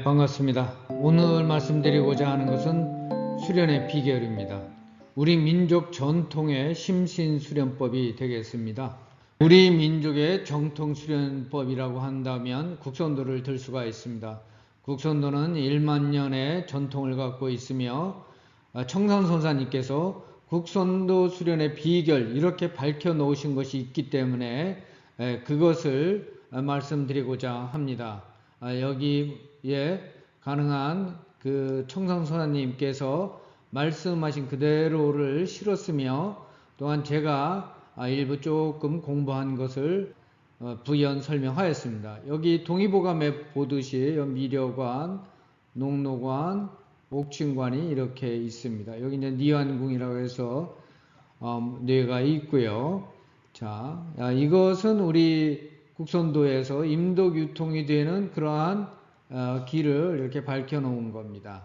반갑습니다. 오늘 말씀드리고자 하는 것은 수련의 비결입니다. 우리 민족 전통의 심신수련법이 되겠습니다. 우리 민족의 정통수련법이라고 한다면 국선도를 들 수가 있습니다. 국선도는 1만 년의 전통을 갖고 있으며 청산선사님께서 국선도 수련의 비결 이렇게 밝혀 놓으신 것이 있기 때문에 그것을 말씀드리고자 합니다. 여기에 가능한 그 청산선사님께서 말씀하신 그대로를 실었으며 또한 제가 일부 조금 공부한 것을 부연 설명하였습니다. 여기 동의보감에 보듯이 미려관, 농로관, 옥춘관이 이렇게 있습니다. 여기 이제 니완궁이라고 해서 뇌가 있고요. 자, 이것은 우리 국선도에서 임덕 유통이 되는 그러한 길을 이렇게 밝혀 놓은 겁니다.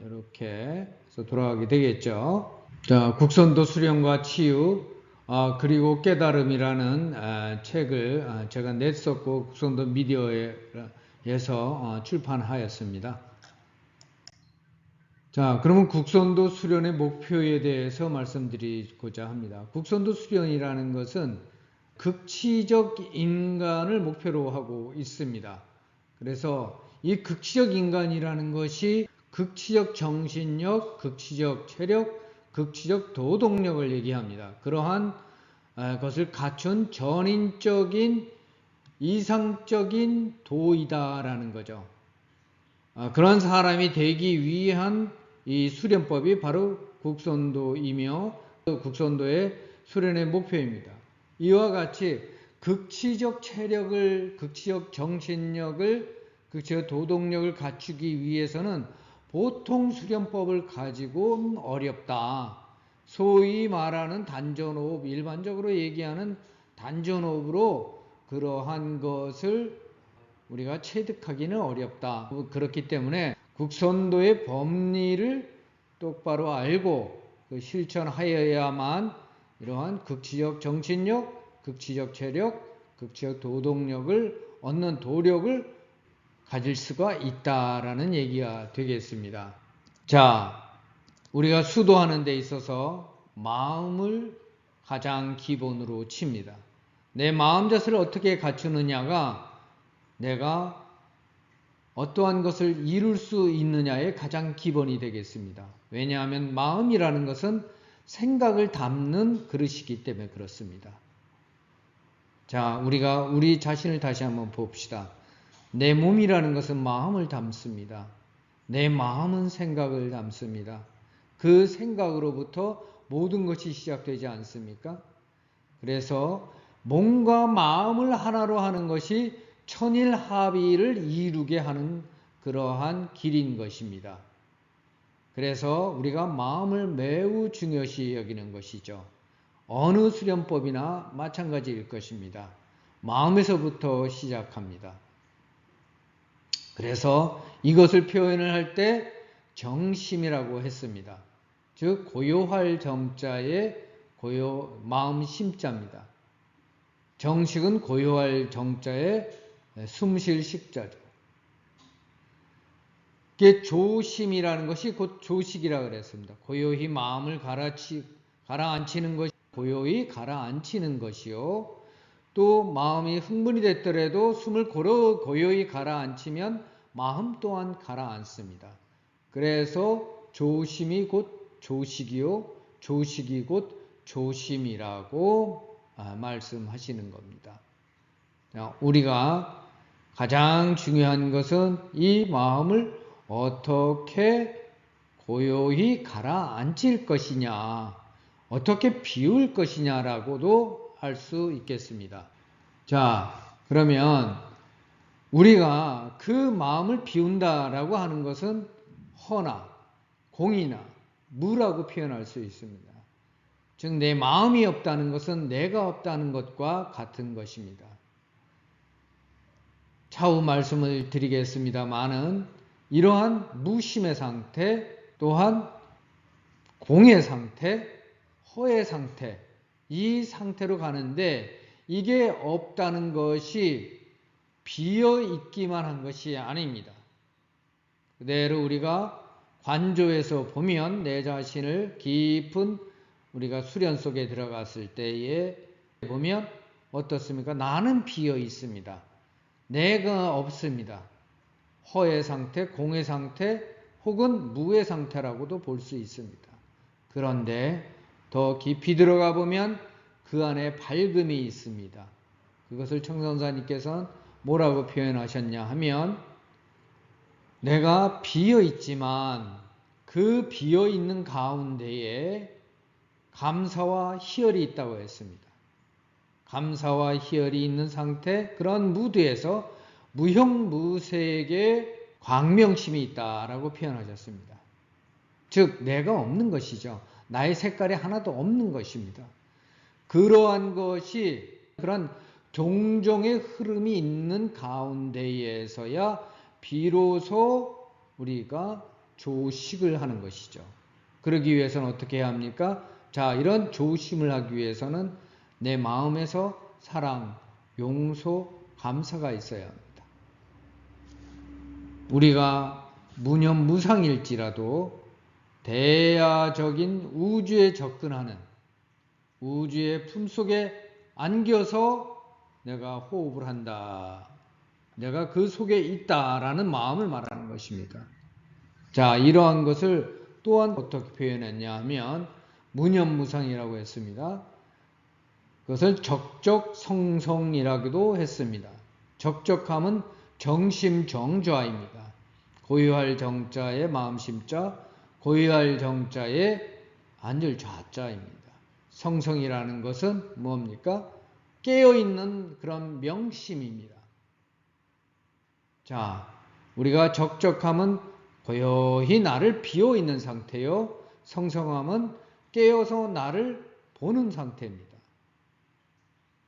이렇게 해서 돌아가게 되겠죠. 자, 국선도 수련과 치유 그리고 깨달음이라는 책을 제가 냈었고 국선도 미디어에서 출판하였습니다. 자, 그러면 국선도 수련의 목표에 대해서 말씀드리고자 합니다. 국선도 수련이라는 것은 극치적 인간을 목표로 하고 있습니다. 그래서 이 극치적 인간이라는 것이 극치적 정신력, 극치적 체력, 극치적 도덕력을 얘기합니다. 그러한 것을 갖춘 전인적인 이상적인 도이다라는 거죠. 그런 사람이 되기 위한 이 수련법이 바로 국선도이며 국선도의 수련의 목표입니다. 이와 같이 극치적 체력을, 극치적 정신력을, 극치적 도덕력을 갖추기 위해서는 보통 수련법을 가지고는 어렵다. 소위 말하는 단전호흡, 일반적으로 얘기하는 단전호흡으로 그러한 것을 우리가 체득하기는 어렵다. 그렇기 때문에 국선도의 법리를 똑바로 알고 실천하여야만 이러한 극치적 정신력, 극치적 체력, 극치적 도덕력을 얻는 도력을 가질 수가 있다라는 얘기가 되겠습니다. 자, 우리가 수도하는 데 있어서 마음을 가장 기본으로 칩니다. 내 마음 자세를 어떻게 갖추느냐가 내가 어떠한 것을 이룰 수 있느냐의 가장 기본이 되겠습니다. 왜냐하면 마음이라는 것은 생각을 담는 그릇이기 때문에 그렇습니다. 자, 우리가 우리 자신을 다시 한번 봅시다. 내 몸이라는 것은 마음을 담습니다. 내 마음은 생각을 담습니다. 그 생각으로부터 모든 것이 시작되지 않습니까? 그래서 몸과 마음을 하나로 하는 것이 천일합의를 이루게 하는 그러한 길인 것입니다. 그래서 우리가 마음을 매우 중요시 여기는 것이죠. 어느 수련법이나 마찬가지일 것입니다. 마음에서부터 시작합니다. 그래서 이것을 표현을 할 때 정심이라고 했습니다. 즉 고요할 정자에 마음 심자입니다. 정식은 고요할 정자에 숨쉴 식자죠. 이게 조심이라는 것이 곧 조식이라고 그랬습니다. 고요히 마음을 가라앉히는 것이 고요히 가라앉히는 것이요. 또 마음이 흥분이 됐더라도 숨을 고요히 가라앉히면 마음 또한 가라앉습니다. 그래서 조심이 곧 조식이요, 조식이 곧 조심이라고 말씀하시는 겁니다. 우리가 가장 중요한 것은 이 마음을 어떻게 고요히 가라앉힐 것이냐, 어떻게 비울 것이냐라고도 할 수 있겠습니다. 자, 그러면 우리가 그 마음을 비운다라고 하는 것은 허나, 공이나 무라고 표현할 수 있습니다. 즉, 내 마음이 없다는 것은 내가 없다는 것과 같은 것입니다. 차후 말씀을 드리겠습니다마는 이러한 무심의 상태, 또한 공의 상태, 허의 상태, 이 상태로 가는데 이게 없다는 것이 비어 있기만 한 것이 아닙니다. 그대로 우리가 관조에서 보면 내 자신을 깊은 우리가 수련 속에 들어갔을 때에 보면 어떻습니까? 나는 비어 있습니다. 내가 없습니다. 허의 상태, 공의 상태 혹은 무의 상태라고도 볼 수 있습니다. 그런데 더 깊이 들어가 보면 그 안에 밝음이 있습니다. 그것을 청선사님께서는 뭐라고 표현하셨냐 하면 내가 비어 있지만 그 비어 있는 가운데에 감사와 희열이 있다고 했습니다. 감사와 희열이 있는 상태, 그런 무드에서 무형무색의 광명심이 있다라고 표현하셨습니다. 즉 내가 없는 것이죠. 나의 색깔이 하나도 없는 것입니다. 그러한 것이 그런 종종의 흐름이 있는 가운데에서야 비로소 우리가 조식을 하는 것이죠. 그러기 위해서는 어떻게 해야 합니까? 자, 이런 조심을 하기 위해서는 내 마음에서 사랑, 용서, 감사가 있어야 합니다. 우리가 무념무상일지라도 대야적인 우주에 접근하는 우주의 품속에 안겨서 내가 호흡을 한다. 내가 그 속에 있다라는 마음을 말하는 것입니다. 자, 이러한 것을 또한 어떻게 표현했냐 하면 무념무상이라고 했습니다. 그것을 적적성성이라고도 했습니다. 적적함은 정심정좌입니다. 고유할 정자의 마음심자, 고유할 정자의 앉을 좌자입니다. 성성이라는 것은 뭡니까? 깨어있는 그런 명심입니다. 자, 우리가 적적함은 고요히 나를 비워있는 상태요. 성성함은 깨어서 나를 보는 상태입니다.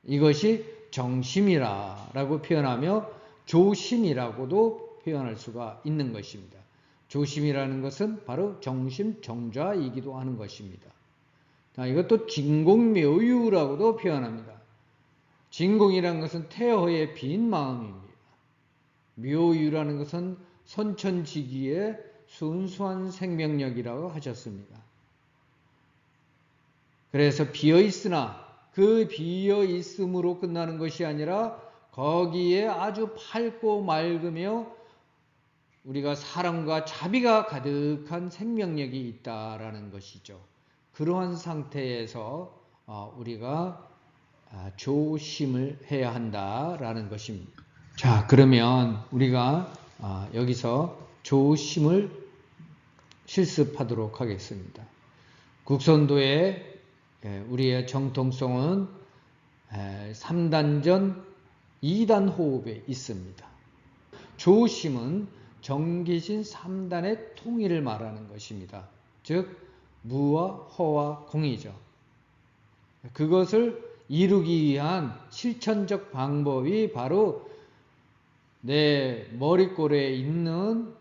이것이 정심이라고 표현하며 조심이라고도 표현할 수가 있는 것입니다. 조심이라는 것은 바로 정심정좌이기도 하는 것입니다. 자, 이것도 진공묘유라고도 표현합니다. 진공이라는 것은 태허의 빈 마음입니다. 묘유라는 것은 선천지기의 순수한 생명력이라고 하셨습니다. 그래서 비어있으나 그 비어있음으로 끝나는 것이 아니라 거기에 아주 밝고 맑으며 우리가 사랑과 자비가 가득한 생명력이 있다라는 것이죠. 그러한 상태에서 우리가 조심을 해야 한다라는 것입니다. 자, 그러면 우리가 여기서 조심을 실습하도록 하겠습니다. 국선도의 우리의 정통성은 3단전 2단 호흡에 있습니다. 조심은 정기신 3단의 통일을 말하는 것입니다. 즉 무와 허와 공이죠. 그것을 이루기 위한 실천적 방법이 바로 내 머리꼴에 있는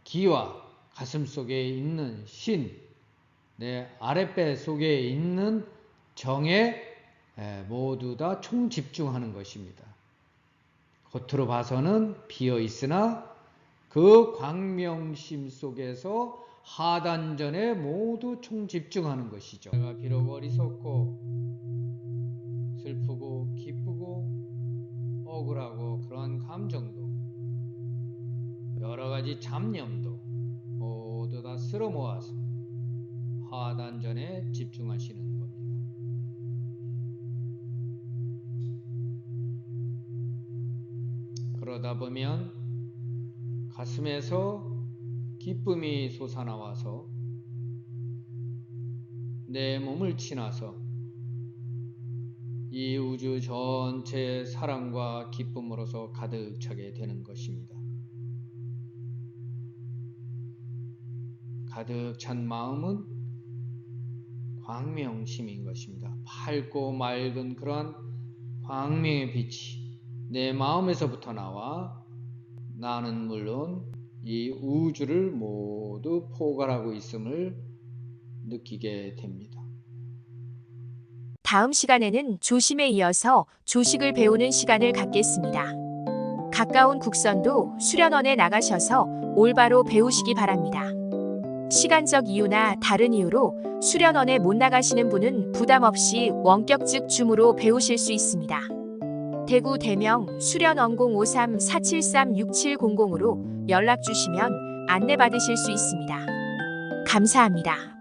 기와 가슴 속에 있는 신, 내 아랫배 속에 있는 정에 모두 다 총집중하는 것입니다. 겉으로 봐서는 비어 있으나 그 광명심 속에서 하단전에 모두 총집중하는 것이죠. 내가 비록 어리석고 슬프고 기쁘고 억울하고 그러한 감정도 여러 가지 잡념도 모두 다 쓸어 모아서 하단전에 집중하시는 겁니다. 그러다 보면 가슴에서 기쁨이 솟아나와서 내 몸을 지나서 이 우주 전체의 사랑과 기쁨으로서 가득 차게 되는 것입니다. 가득 찬 마음은 광명심인 것입니다. 밝고 맑은 그러한 광명의 빛이 내 마음에서부터 나와 나는 물론 이 우주를 모두 포괄하고 있음을 느끼게 됩니다. 다음 시간에는 조심에 이어서 조식을 배우는 시간을 갖겠습니다. 가까운 국선도 수련원에 나가셔서 올바로 배우시기 바랍니다. 시간적 이유나 다른 이유로 수련원에 못 나가시는 분은 부담 없이 원격즉 줌으로 배우실 수 있습니다. 대구 대명 수련원 053-473-6700으로 연락 주시면 안내 받으실 수 있습니다. 감사합니다.